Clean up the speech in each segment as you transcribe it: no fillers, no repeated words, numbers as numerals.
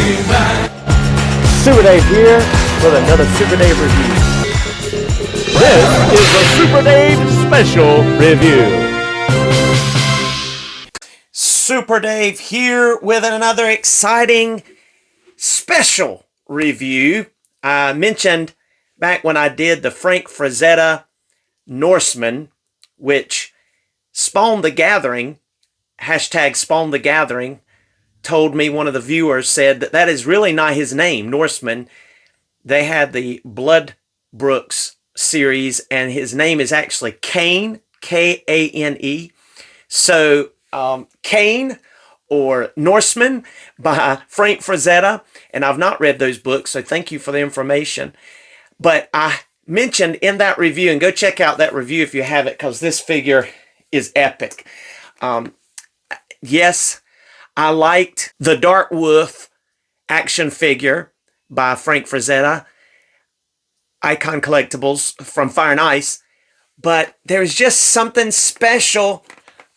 Super Dave here with another Super Dave review. This is a Super Dave special review. Super Dave here with another exciting special review. I mentioned back when I did the Frank Frazetta Norseman, which spawned the gathering, hashtag spawned the gathering, told me one of the viewers said that that is really not his name, Norseman. They had the Blood Brooks series, and his name is actually Kane, K-A-N-E. So, Kane or Norseman by Frank Frazetta, and I've not read those books, so thank you for the information. But I mentioned in that review, and go check out that review if you have it, because this figure is epic. Yes, I liked the Dark Wolf action figure by Frank Frazetta, Icon Collectibles from Fire and Ice, but there's just something special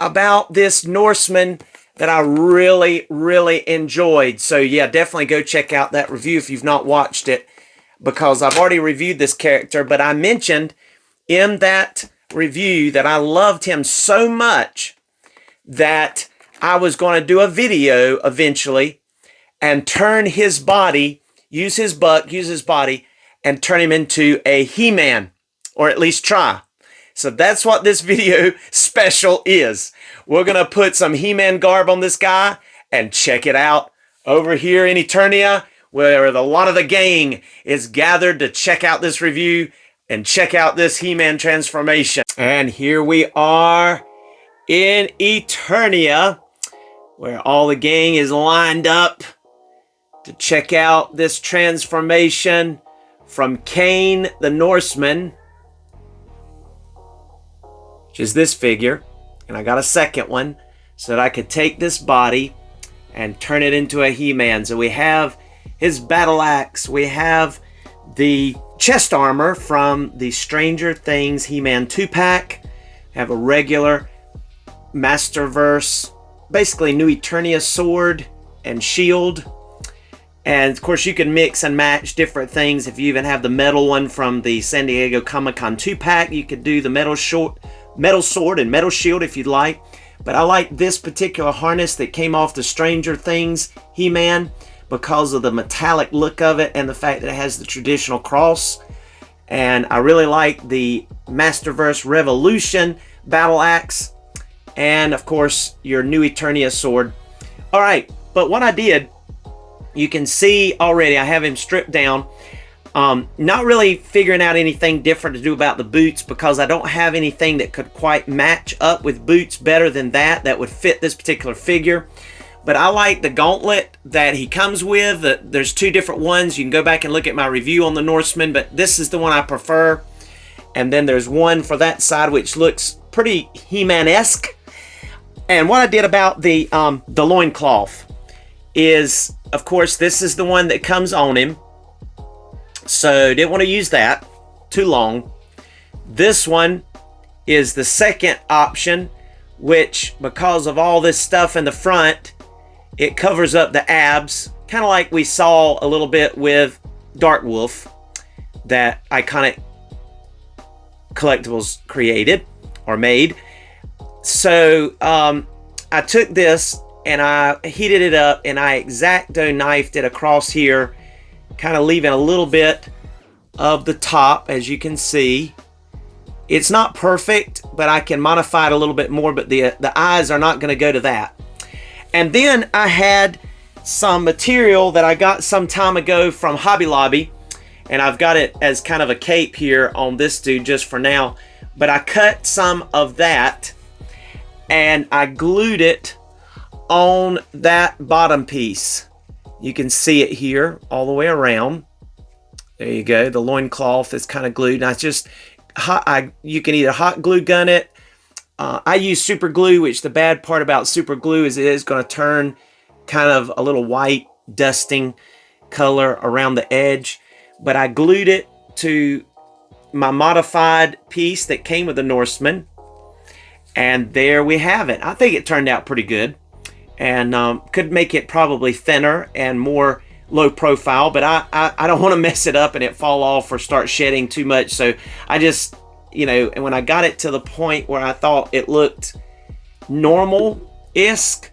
about this Norseman that I really, really enjoyed. So yeah, definitely go check out that review if you've not watched it, because I've already reviewed this character, but I mentioned in that review that I loved him so much that I was going to do a video eventually and turn his body, use his body, and turn him into a He-Man, or at least try. So that's what this video special is. We're going to put some He-Man garb on this guy and check it out over here in Eternia, where a lot of the gang is gathered to check out this review and check out this He-Man transformation. And here we are in Eternia, where all the gang is lined up to check out this transformation from Kane the Norseman, which is this figure. And I got a second one so that I could take this body and turn it into a He-Man. So we have his battle axe, we have the chest armor from the Stranger Things He-Man 2-pack, have a regular Masterverse, basically New Eternia sword and shield. And of course you can mix and match different things. If you even have the metal one from the San Diego Comic-Con 2-pack, you could do the metal sword and metal shield if you'd like. But I like this particular harness that came off the Stranger Things He-Man because of the metallic look of it and the fact that it has the traditional cross. And I really like the Masterverse Revolution battle axe, and of course your New Eternia sword. All right, but what I did, you can see already I have him stripped down. Not really figuring out anything different to do about the boots, because I don't have anything that could quite match up with boots better than that would fit this particular figure. But I like the gauntlet that he comes with. There's two different ones. You can go back and look at my review on the Norseman, but this is the one I prefer. And then there's one for that side which looks pretty He-Man-esque. And what I did about the loincloth is, of course, this is the one that comes on him. So didn't want to use that too long. This one is the second option, which, because of all this stuff in the front, it covers up the abs, kind of like we saw a little bit with Dark Wolf that Iconic Collectibles created or made. So I took this and I heated it up and I X-Acto knifed it across here, kind of leaving a little bit of the top, as you can see. It's not perfect, but I can modify it a little bit more, but the eyes are not going to go to that. And then I had some material that I got some time ago from Hobby Lobby, and I've got it as kind of a cape here on this dude just for now, but I cut some of that and I glued it on that bottom piece. You can see it here all the way around. There you go. The loincloth is kind of glued. Now it's just you can either hot glue gun it. I use super glue, which the bad part about super glue is it is going to turn kind of a little white dusting color around the edge. But I glued it to my modified piece that came with the Norseman. And there we have it. I think it turned out pretty good. And could make it probably thinner and more low profile, but I don't want to mess it up and it fall off or start shedding too much. So I just, you know, and when I got it to the point where I thought it looked normal-esque,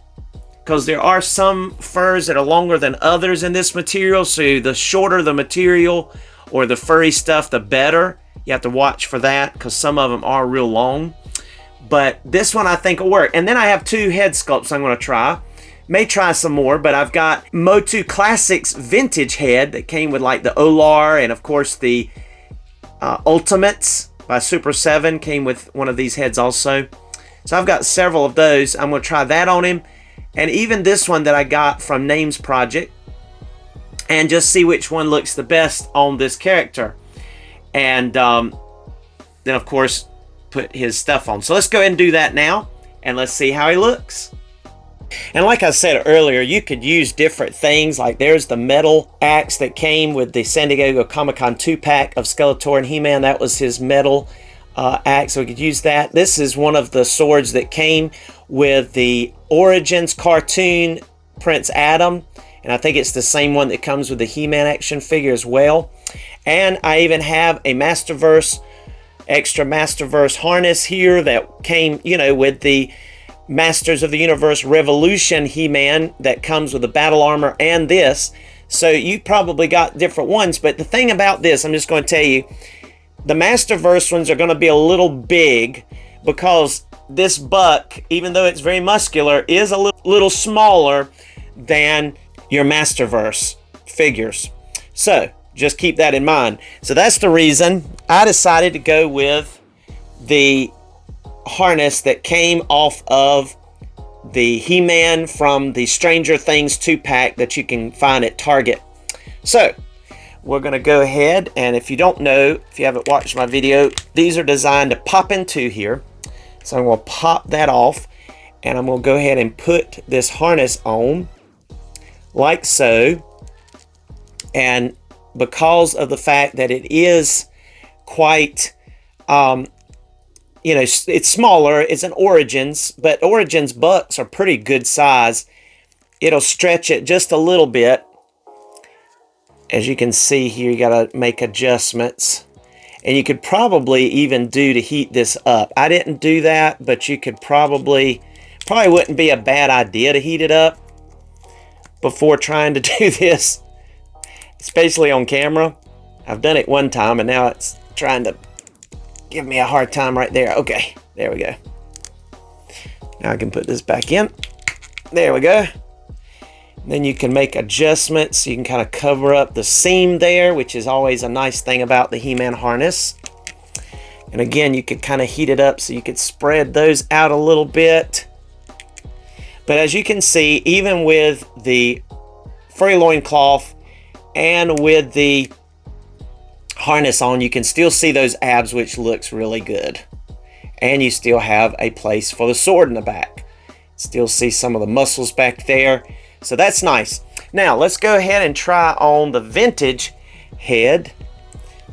because there are some furs that are longer than others in this material, so the shorter the material or the furry stuff, the better. You have to watch for that because some of them are real long. But this one I think will work. And then I have 2 head sculpts I'm going to try. May try some more, but I've got Motu Classics vintage head that came with like the Olar, and of course the Ultimates by Super 7 came with one of these heads also. So I've got several of those. I'm going to try that on him. And even this one that I got from Names Project, and just see which one looks the best on this character. And then of course put his stuff on. So let's go ahead and do that now, and let's see how he looks. And like I said earlier, you could use different things. Like there's the metal axe that came with the San Diego Comic-Con 2-pack of Skeletor and He-Man. That was his metal axe, so we could use that. This is one of the swords that came with the Origins cartoon Prince Adam, and I think it's the same one that comes with the He-Man action figure as well. And I even have a Masterverse, extra Masterverse harness here that came, you know, with the Masters of the Universe Revolution He-Man that comes with the battle armor and this. So you probably got different ones, but the thing about this, I'm just going to tell you, the Masterverse ones are going to be a little big because this buck, even though it's very muscular, is a little smaller than your Masterverse figures. So just keep that in mind. So that's the reason I decided to go with the harness that came off of the He-Man from the Stranger Things 2-pack that you can find at Target. So we're going to go ahead, and if you don't know, if you haven't watched my video, these are designed to pop into here. So I'm going to pop that off, and I'm going to go ahead and put this harness on like so. And because of the fact that it is quite you know, it's smaller, it's an Origins, but Origins bucks are pretty good size. It'll stretch it just a little bit. As you can see here, you got to make adjustments. And you could probably even do to heat this up. I didn't do that, but you could probably wouldn't be a bad idea to heat it up before trying to do this, especially on camera. I've done it one time, and now it's trying to give me a hard time right there. Okay, there we go. Now I can put this back in. There we go. Then you can make adjustments. You can kind of cover up the seam there, which is always a nice thing about the He-Man harness. And again, you could kind of heat it up so you could spread those out a little bit. But as you can see, even with the furry loincloth and with the harness on, you can still see those abs, which looks really good. And you still have a place for the sword in the back. Still see some of the muscles back there. So that's nice. Now let's go ahead and try on the vintage head.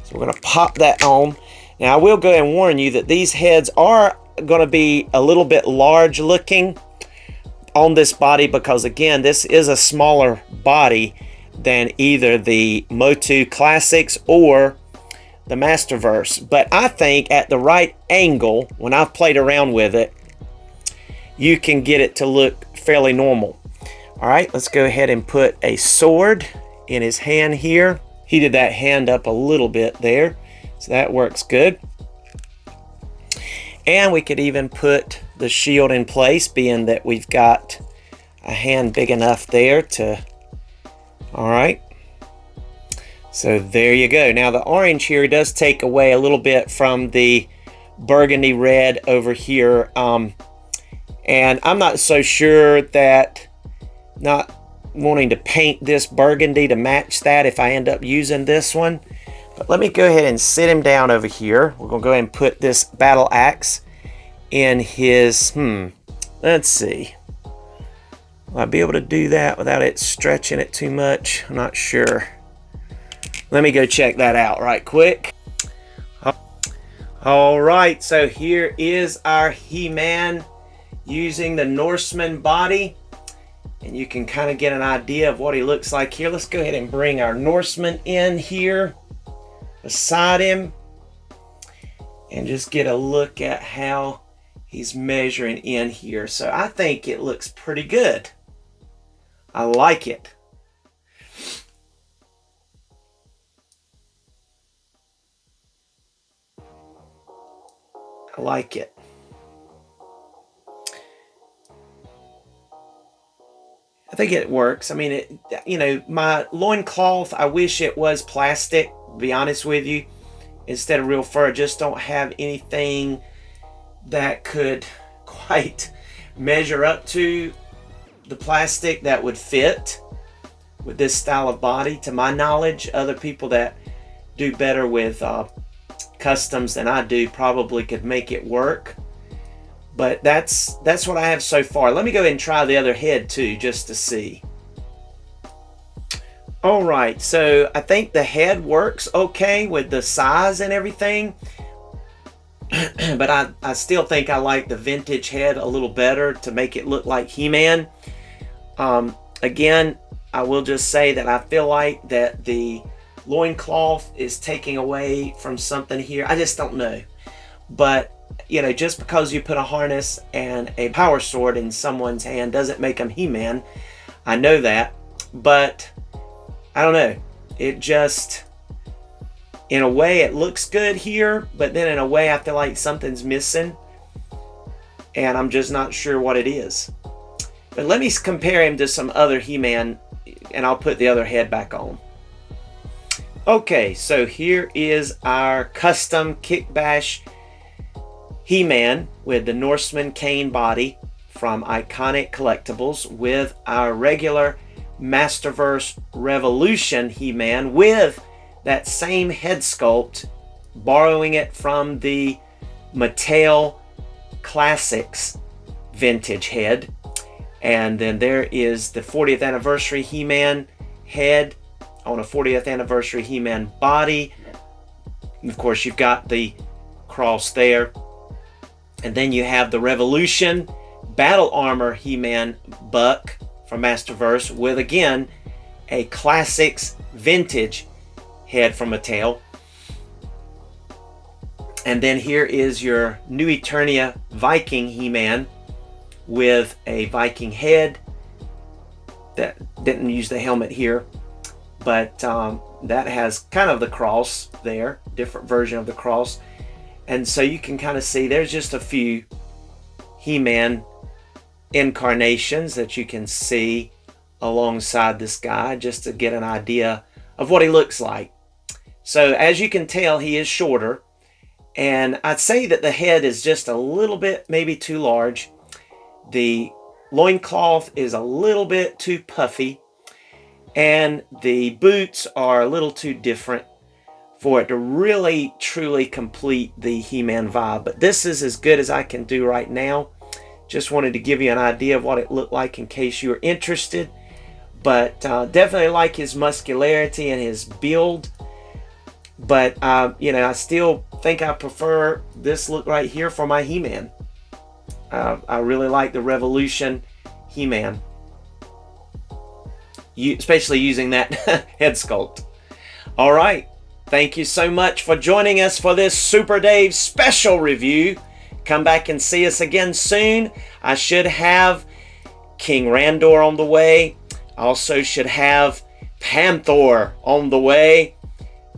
So we're going to pop that on. Now I will go ahead and warn you that these heads are going to be a little bit large looking on this body, because again, this is a smaller body than either the Motu Classics or the Masterverse. But I think at the right angle, when I've played around with it, you can get it to look fairly normal. All right, let's go ahead and put a sword in his hand here. Heated that hand up a little bit there, so that works good. And we could even put the shield in place, being that we've got a hand big enough there to... All right, so there you go. Now the orange here does take away a little bit from the burgundy red over here, and I'm not so sure that not wanting to paint this burgundy to match that if I end up using this one. But let me go ahead and sit him down over here. We're gonna go ahead and put this battle axe in his, let's see. Will I be able to do that without it stretching it too much? I'm not sure. Let me go check that out right quick. All right, so here is our He-Man using the Norseman body. And you can kind of get an idea of what he looks like here. Let's go ahead and bring our Norseman in here beside him and just get a look at how he's measuring in here. So I think it looks pretty good. I like it. I like it. I think it works. I mean, my loincloth, I wish it was plastic, to be honest with you, instead of real fur. I just don't have anything that could quite measure up to the plastic that would fit with this style of body. To my knowledge, other people that do better with customs than I do probably could make it work. But that's what I have so far. Let me go ahead and try the other head too, just to see. All right, so I think the head works okay with the size and everything. But I still think I like the vintage head a little better to make it look like He-Man. Again, I will just say that I feel like that the loincloth is taking away from something here. I just don't know. But just because you put a harness and a power sword in someone's hand doesn't make them He-Man. I know that, but I don't know. It just, in a way, it looks good here, but then in a way, I feel like something's missing, and I'm just not sure what it is. But let me compare him to some other He-Man, and I'll put the other head back on. Okay, so here is our custom Kick Bash He-Man with the Norseman cane body from Iconic Collectibles, with our regular Masterverse Revolution He-Man with that same head sculpt, borrowing it from the Mattel Classics vintage head. And then there is the 40th anniversary He-Man head on a 40th anniversary He-Man body. And of course, you've got the cross there. And then you have the Revolution Battle Armor He-Man buck from Masterverse with, again, a Classics vintage head from Mattel. And then here is your New Eternia Viking He-Man with a Viking head. That didn't use the helmet here, but that has kind of the cross there, different version of the cross. And so you can kind of see there's just a few He-Man incarnations that you can see alongside this guy, just to get an idea of what he looks like. So as you can tell, he is shorter, and I'd say that the head is just a little bit maybe too large. The loincloth is a little bit too puffy, and the boots are a little too different for it to really truly complete the He-Man vibe. But this is as good as I can do right now. Just wanted to give you an idea of what it looked like in case you were interested. But definitely like his muscularity and his build. But I still think I prefer this look right here for my He-Man. I really like the Revolution He-Man, especially using that head sculpt. All right. Thank you so much for joining us for this Super Dave special review. Come back and see us again soon. I should have King Randor on the way. I also should have Panther on the way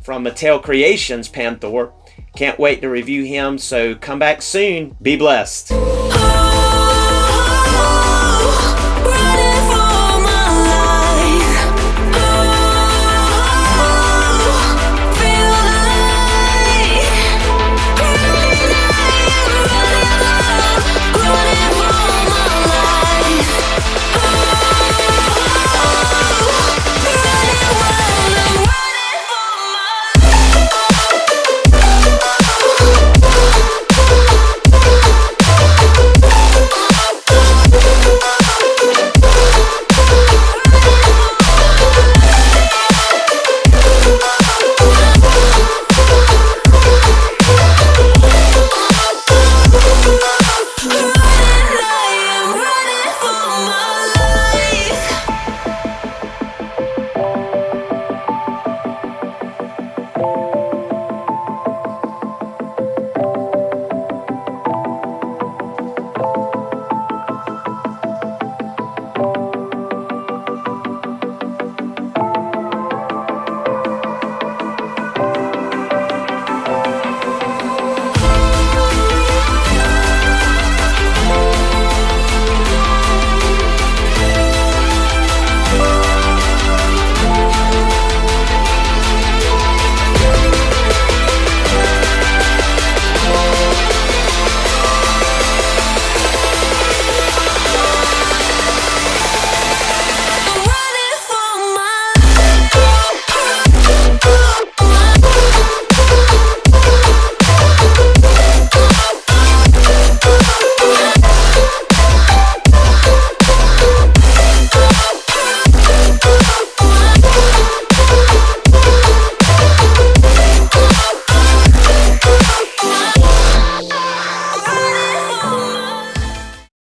from Mattel Creations Panther. Can't wait to review him, so come back soon. Be blessed.